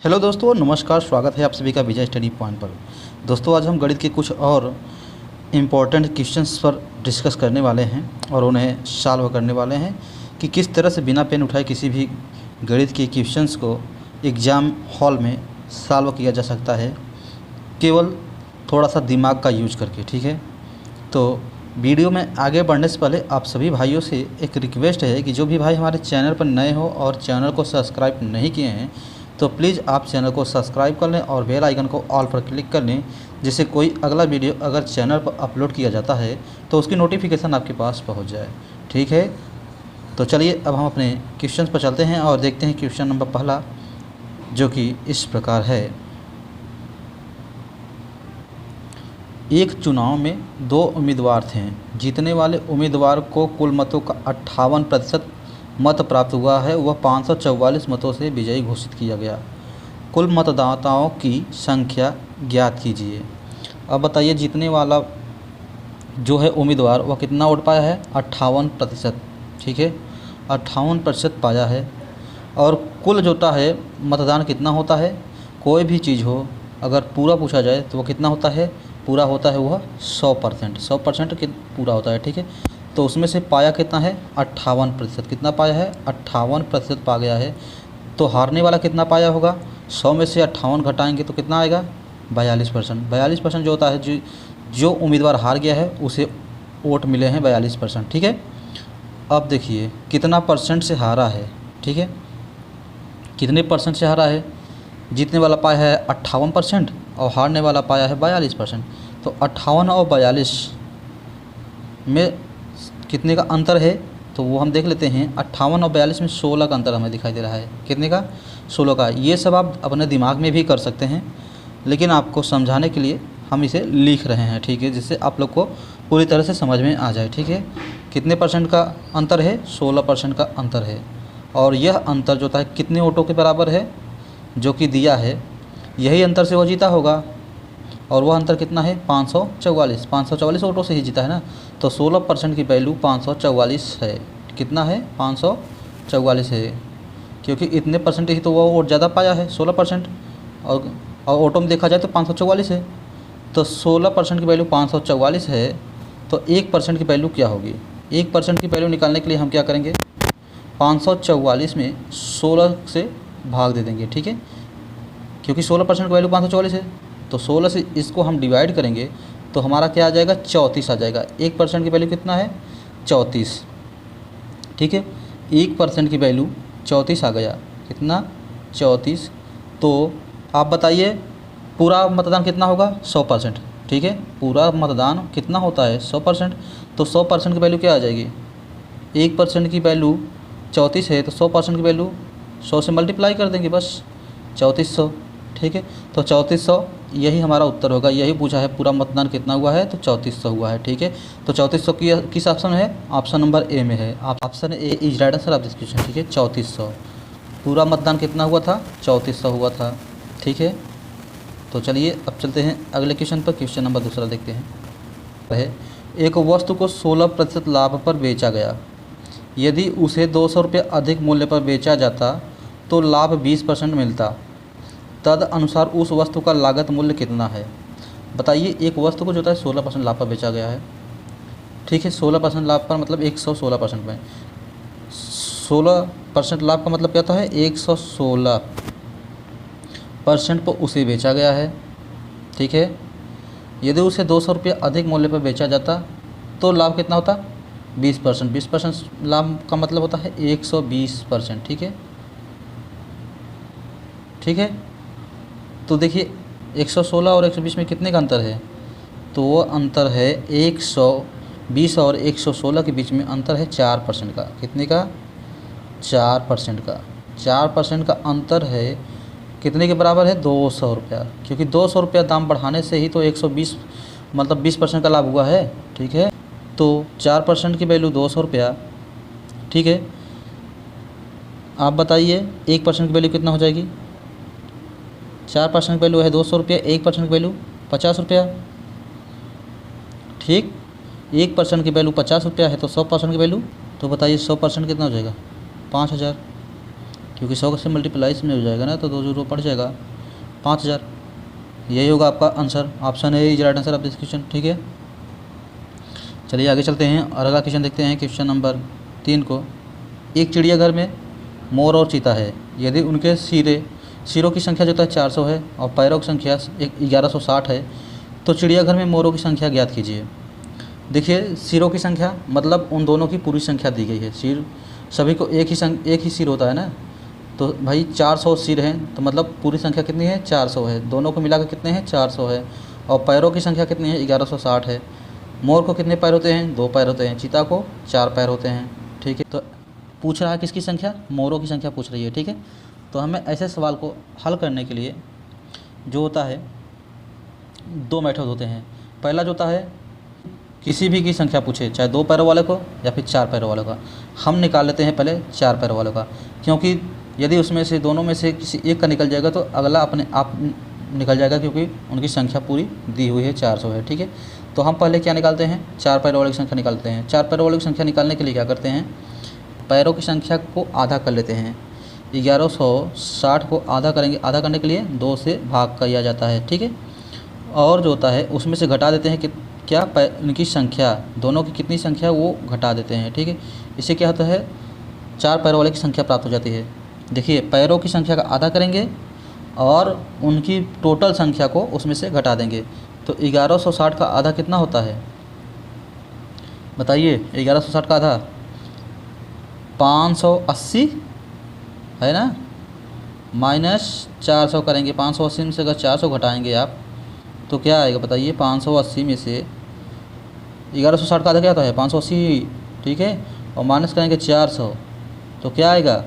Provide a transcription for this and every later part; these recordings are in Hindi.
हेलो दोस्तों, नमस्कार। स्वागत है आप सभी का विजय स्टडी पॉइंट पर। दोस्तों, आज हम गणित के कुछ और इम्पोर्टेंट क्वेश्चंस पर डिस्कस करने वाले हैं और उन्हें सॉल्व करने वाले हैं कि किस तरह से बिना पेन उठाए किसी भी गणित के क्वेश्चंस को एग्ज़ाम हॉल में सॉल्व किया जा सकता है, केवल थोड़ा सा दिमाग का यूज करके। ठीक है, तो वीडियो में आगे बढ़ने से पहले आप सभी भाइयों से एक रिक्वेस्ट है कि जो भी भाई हमारे चैनल पर नए हो और चैनल को सब्सक्राइब नहीं किए हैं तो प्लीज़ आप चैनल को सब्सक्राइब कर लें और बेल आइकन को ऑल पर क्लिक कर लें, जिससे कोई अगला वीडियो अगर चैनल पर अपलोड किया जाता है तो उसकी नोटिफिकेशन आपके पास पहुंच जाए। ठीक है, तो चलिए अब हम अपने क्वेश्चन पर चलते हैं और देखते हैं क्वेश्चन नंबर पहला, जो कि इस प्रकार है। एक चुनाव में दो उम्मीदवार थे। जीतने वाले उम्मीदवार को कुल मतों का 58% मत प्राप्त हुआ है। वह 544 मतों से विजयी घोषित किया गया। कुल मतदाताओं की संख्या ज्ञात कीजिए। अब बताइए, जीतने वाला जो है उम्मीदवार वह कितना वोट पाया है? 58%। ठीक है, 58% पाया है। और कुल जो होता है मतदान कितना होता है? कोई भी चीज़ हो अगर पूरा पूछा जाए तो वह कितना होता है? पूरा होता है वह 100%। 100% पूरा होता है। ठीक है, तो उसमें से पाया कितना है? 58%। कितना पाया है? 58% पा गया है। तो हारने वाला कितना पाया होगा? 100 में से 58 घटाएंगे तो कितना आएगा? 42%। 42% जो होता है, जो उम्मीदवार हार गया है उसे वोट मिले हैं 42%। ठीक है, अब देखिए कितना परसेंट से हारा है। ठीक है, कितने परसेंट से हारा है? जीतने वाला पाया है 58% और हारने वाला पाया है 42%। तो 58 और 42 में कितने का अंतर है? तो वो हम देख लेते हैं। 58 और 42 में 16 का अंतर हमें दिखाई दे रहा है। कितने का? 16 का। ये सब आप अपने दिमाग में भी कर सकते हैं, लेकिन आपको समझाने के लिए हम इसे लिख रहे हैं। ठीक है, जिससे आप लोग को पूरी तरह से समझ में आ जाए। ठीक है, कितने परसेंट का अंतर है? 16% का अंतर है। और यह अंतर जो होता है कितने वोटों के बराबर है? जो कि दिया है, यही अंतर से वो जीता होगा। और वह अंतर कितना है? 544। 544 वोटों से ही जीता है ना। तो 16% की वैल्यू 544 है। कितना है? 544 है, क्योंकि इतने परसेंट ही तो वो वोट ज़्यादा पाया है, 16%। और वोटों में देखा जाए तो 544 है। तो 16% की वैल्यू 544 है। तो 1% की वैल्यू क्या होगी? 1% की वैल्यू निकालने के लिए हम क्या करेंगे? 544 में 16 से भाग दे देंगे। ठीक है, क्योंकि 16% की वैल्यू 544 है। तो 16 से इसको हम डिवाइड करेंगे तो हमारा क्या आ जाएगा? 34 आ जाएगा। 1% की वैल्यू कितना है? 34। ठीक है, 1% की वैल्यू 34 आ गया। कितना? 34। तो आप बताइए पूरा मतदान कितना होगा? 100%। ठीक है, पूरा मतदान कितना होता है? 100%। तो 100% की वैल्यू क्या आ जाएगी? 1% की वैल्यू 34 है तो 100% की वैल्यू 100 से मल्टीप्लाई कर देंगे, बस 3400। ठीक है, तो 3400 यही हमारा उत्तर होगा। यही पूछा है पूरा मतदान कितना हुआ है, तो 3400 हुआ है। ठीक है, तो 3400 की किस ऑप्शन है? ऑप्शन नंबर ए में है। आप option A is right answer of this question. ठीक है, 3400 पूरा मतदान कितना हुआ था? 3400 हुआ था। ठीक है, तो चलिए अब चलते हैं अगले क्वेश्चन पर। क्वेश्चन नंबर दूसरा देखते हैं। एक वस्तु को 16% लाभ पर बेचा गया। यदि उसे 200 रुपये अधिक मूल्य पर बेचा जाता तो लाभ 20% मिलता। तद अनुसार उस वस्तु का लागत मूल्य कितना है? बताइए, एक वस्तु को जो होता है 16% लाभ पर बेचा गया है। ठीक है, 16% लाभ पर मतलब 116% में 16% लाभ का मतलब क्या होता है? 116% पर उसे बेचा गया है। ठीक है, यदि उसे 200 रुपये अधिक मूल्य पर बेचा जाता तो लाभ कितना होता? 20%। 20% लाभ का मतलब होता है 120%। ठीक है, ठीक है, तो देखिए 116 और 120 में कितने का अंतर है? तो वो अंतर है 120 और 116 के बीच में अंतर है 4% का। कितने का? 4% का। 4% का अंतर है। कितने के बराबर है? 200 रुपया। क्योंकि 200 रुपया दाम बढ़ाने से ही तो 120 मतलब 20% का लाभ हुआ है। ठीक है, तो 4% की वैल्यू 200 रुपया। ठीक है, आप बताइए 1% की वैल्यू कितना हो जाएगी? 4% की वैल्यू है 200 रुपया, 1% की वैल्यू 50 रुपया। ठीक, 1% की वैल्यू 50 रुपया है तो 100% की वैल्यू, तो बताइए 100% कितना हो जाएगा? 5000। क्योंकि 100 से मल्टीप्लाई इसमें हो जाएगा ना, तो 2 जीरो पड़ जाएगा 5000। यही होगा आपका answer, option A is right answer of this question. ठीक है, चलिए आगे चलते हैं और अगला क्वेश्चन देखते हैं। क्वेश्चन नंबर 3 को, एक चिड़ियाघर में मोर और चीता है। यदि उनके सिरों की संख्या जो है 400 है और पैरों की संख्या 1160 है, तो चिड़ियाघर में मोरों की संख्या ज्ञात कीजिए। देखिए, सिरों की संख्या मतलब उन दोनों की पूरी संख्या दी गई है। सिर सभी को एक ही सिर होता है ना, तो भाई 400 सिर हैं, तो मतलब पूरी संख्या कितनी है 400 है। दोनों को मिलाकर कितने हैं 400 है। और पैरों की संख्या कितनी है 1160 है। मोर को कितने पैर होते हैं 2 पैर होते हैं। चीता को 4 पैर होते हैं। ठीक है, तो पूछ रहा है किसकी संख्या, मोरों की संख्या पूछ रही है। ठीक है, तो हमें ऐसे सवाल को हल करने के लिए जो होता है 2 मेथड होते हैं। पहला जो होता है किसी भी की संख्या पूछे, चाहे 2 पैरों वाले को या फिर 4 पैरों वाले का, हम निकाल लेते हैं पहले 4 पैरों वाले का, क्योंकि यदि उसमें से दोनों में से किसी एक का निकल जाएगा तो अगला अपने आप निकल जाएगा, क्योंकि उनकी संख्या पूरी दी हुई है 400 है। ठीक है, तो हम पहले क्या निकालते हैं 4 पैरों वाले की संख्या निकालते हैं। 4 पैरों वाले की संख्या निकालने के लिए क्या करते हैं, पैरों की संख्या को आधा कर लेते हैं। 1160 को आधा करेंगे, आधा करने के लिए 2 से भाग किया जाता है। ठीक है, और जो होता है उसमें से घटा देते हैं कि क्या उनकी संख्या, दोनों की कितनी संख्या वो घटा देते हैं। ठीक है, इससे क्या होता है 4 पैरों वाले की संख्या प्राप्त हो जाती है। देखिए, पैरों की संख्या का आधा करेंगे और उनकी टोटल संख्या को उसमें से घटा देंगे, तो 1160 का आधा कितना होता है बताइए। 1160 का आधा 580 है ना, माइनस 400 करेंगे। 580 में से अगर 400 घटाएंगे आप तो क्या आएगा बताइए। 580 में से 1160 का आधा क्या होता है 580। ठीक है, और माइनस करेंगे 400 तो क्या आएगा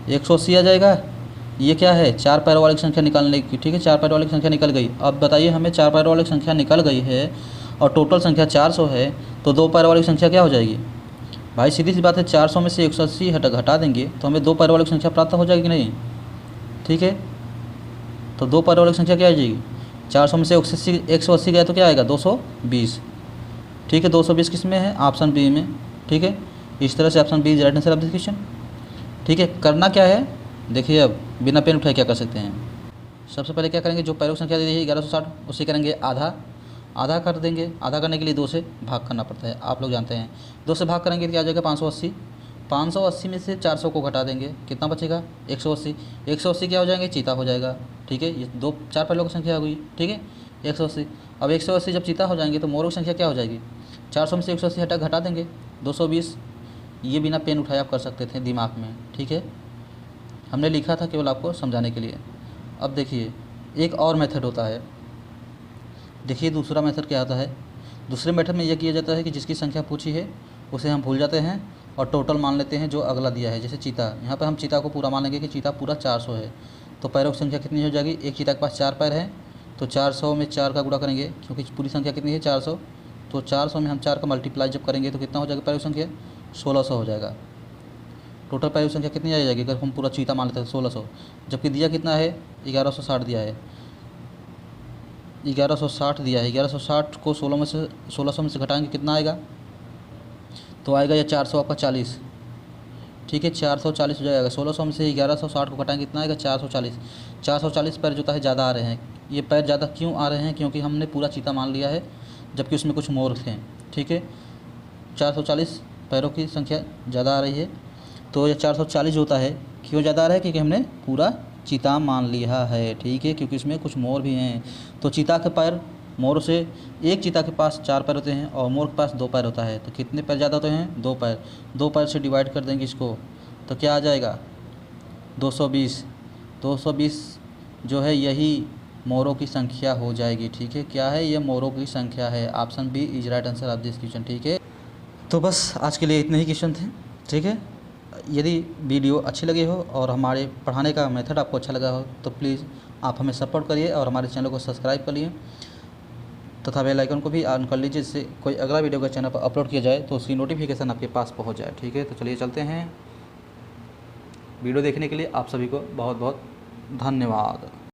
180 आ जाएगा। ये क्या है 4 पैरों वाली संख्या निकालने की। ठीक है, 4 पैरों वाली संख्या निकल गई। अब बताइए हमें 4 पैरों वाली संख्या निकल गई है और टोटल संख्या 400 है, तो 2 पैरों वाली संख्या क्या हो जाएगी भाई। सीधी सी बात है, 400 में से 180 घटा देंगे तो हमें 2 पैरों वाली संख्या प्राप्त हो जाएगी कि नहीं। ठीक है, तो 2 पैरों वाली संख्या क्या आ जाएगी, 400 में से 180 गया तो क्या आएगा 220। ठीक है, 220 किस में है ऑप्शन बी में। ठीक है, इस तरह से option B is right answer of this question. ठीक है, करना क्या है देखिए, अब बिना पेन उठाए क्या कर सकते हैं। सबसे पहले क्या करेंगे, जो पैरों की संख्या दी है 1160 उसे करेंगे आधा कर देंगे। आधा करने के लिए 2 से भाग करना पड़ता है, आप लोग जानते हैं। 2 से भाग करेंगे तो क्या आ जाएगा 580। 580 में से 400 को घटा देंगे, कितना बचेगा 180। 180 क्या हो जाएंगे चीता हो जाएगा। ठीक है, ये 4 पैरों की संख्या हो गई। ठीक है, 180। अब 180 जब चीता हो जाएंगे तो मोरों की संख्या क्या हो जाएगी, 400 में से 180 घटा देंगे 220। ये बिना पेन उठाए आप कर सकते थे दिमाग में। ठीक है, हमने लिखा था केवल आपको समझाने के लिए। अब देखिए एक और मेथड होता है। देखिए दूसरा मेथड क्या होता है, दूसरे मेथड में यह किया जाता है कि जिसकी संख्या पूछी है उसे हम भूल जाते हैं और टोटल मान लेते हैं जो अगला दिया है। जैसे चीता, यहाँ पर हम चीता को पूरा मान लेंगे कि चीता पूरा 400 है, तो पैरों की संख्या कितनी हो जाएगी। एक चीता के पास 4 पैर है, तो 400 में 4 का गुणा करेंगे, क्योंकि पूरी संख्या कितनी है 400। तो 400 में हम 4 का मल्टीप्लाई जब करेंगे तो कितना हो जाएगा पैरों की संख्या 1600 हो जाएगा। टोटल पैरों की संख्या कितनी आ जाएगी अगर हम पूरा चीता मान लेते हैं 1600, जबकि दिया कितना है 1160 दिया है। 1160 दिया है, 1160 को 1600 में से घटाएंगे कितना आएगा, तो आएगा या 400 आपका 40। ठीक है, 440 हो जाएगा। 1600 में से 1160 को घटाएंगे कितना आएगा 440। 440 पैर जो है ज़्यादा आ रहे हैं। ये पैर ज़्यादा क्यों आ रहे हैं, क्योंकि हमने पूरा चीता मान लिया है जबकि उसमें कुछ मोर थे। ठीक है, 440 पैरों की संख्या ज़्यादा आ रही है। तो ये 440 जो होता है क्यों ज़्यादा आ रहा है, क्योंकि हमने पूरा चीता मान लिया है। ठीक है, क्योंकि इसमें कुछ मोर भी हैं। तो चीता के पैर मोर से, एक चीता के पास 4 पैर होते हैं और मोर के पास 2 पैर होता है, तो कितने पैर ज़्यादा होते हैं 2 पैर। 2 पैर से डिवाइड कर देंगे इसको तो क्या आ जाएगा 220। 220 जो है यही मोरों की संख्या हो जाएगी। ठीक है, क्या है ये मोरों की संख्या है। Option B is right answer of this question. ठीक है, तो बस आज के लिए इतने ही क्वेश्चन थे। ठीक है, यदि वीडियो अच्छी लगी हो और हमारे पढ़ाने का मेथड आपको अच्छा लगा हो तो प्लीज़ आप हमें सपोर्ट करिए और हमारे चैनल को सब्सक्राइब कर लिए तथा बेल आइकन को भी ऑन कर लीजिए, जिससे कोई अगला वीडियो का चैनल पर अपलोड किया जाए तो उसकी नोटिफिकेशन आपके पास पहुंच जाए। ठीक है, तो चलिए चलते हैं। वीडियो देखने के लिए आप सभी को बहुत बहुत धन्यवाद।